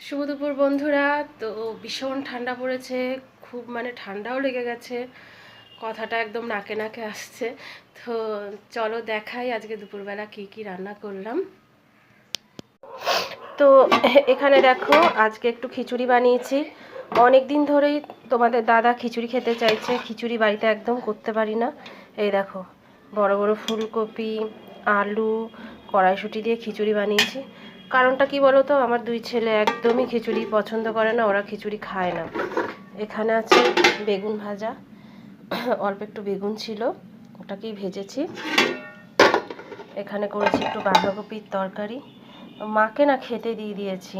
শুভ দুপুর বন্ধুরা। তো ভীষণ ঠান্ডা পড়েছে, খুব ঠান্ডাও লেগে গেছে, কথাটা একদম নাকে নাকে আসছে। তো চলো দেখাই আজকে দুপুরবেলা কি কি রান্না করলাম। তো এখানে দেখো, আজকে একটু খিচুড়ি বানিয়েছি। অনেক দিন ধরেই তোমাদের দাদা খিচুড়ি খেতে চাইছে, খিচুড়ি বাড়িতে একদম করতে পারি না। এই দেখো, বড় বড় ফুলকপি, আলু, কড়াইশুঁটি দিয়ে খিচুড়ি বানিয়েছি। কারণটা কি বলো তো, আমার দুই ছেলে একদমই খিচুড়ি পছন্দ করে না, ওরা খিচুড়ি খায় না। এখানে আছে বেগুন ভাজা, অল্প একটু বেগুন ছিল, ওটাকেই ভেজেছি। এখানে করেছি একটু বাঁধাকপির তরকারি, মাকে না খেতে দিয়ে দিয়েছি।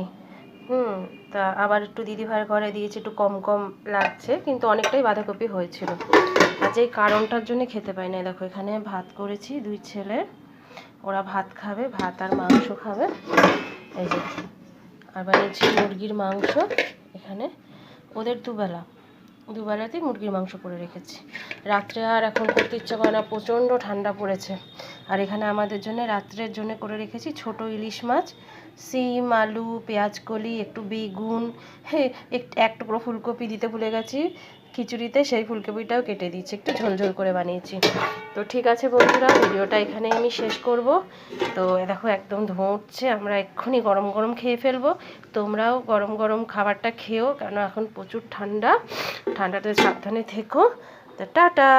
তা আবার একটু দিদিভাইয়ের ঘরে দিয়েছি, একটু কম কম লাগছে, কিন্তু অনেকটাই বাঁধাকপি হয়েছিল। আর যেই কারণটার জন্য খেতে পাই না, দেখো এখানে ভাত করেছি, দুই ছেলে ওরা ভাত খাবে, ভাত আর মাংস খাবে। এই যে আর বানিয়েছি মুরগির মাংস। এখানে ওদের দুবেলাতেই মুরগির মাংস করে রেখেছি। রাত্রে আর এখন করতে ইচ্ছা করে না, প্রচণ্ড ঠান্ডা পড়েছে। আর এখানে আমাদের জন্য রাত্রের জন্য করে রেখেছি ছোট ইলিশ মাছ, সিম, আলু, পেঁয়াজকলি, একটু বেগুন, এক টুকরো ফুলকপি দিতে ভুলে গেছি খিচুড়িতে, সেই ফুলকপিটাও কেটে দিয়েছি, একটু ঝোলঝোল করে বানিয়েছি। তো ঠিক আছে বন্ধুরা, ভিডিওটা এখানেই আমি শেষ করব। তো দেখো একদম ধোঁয়া উঠছে, আমরা এক্ষুনি গরম গরম খেয়ে ফেলবো। তোমরাও গরম গরম খাবারটা খেও, কেন এখন প্রচুর ঠান্ডাতে সাবধানে থেকো। তো টাটা।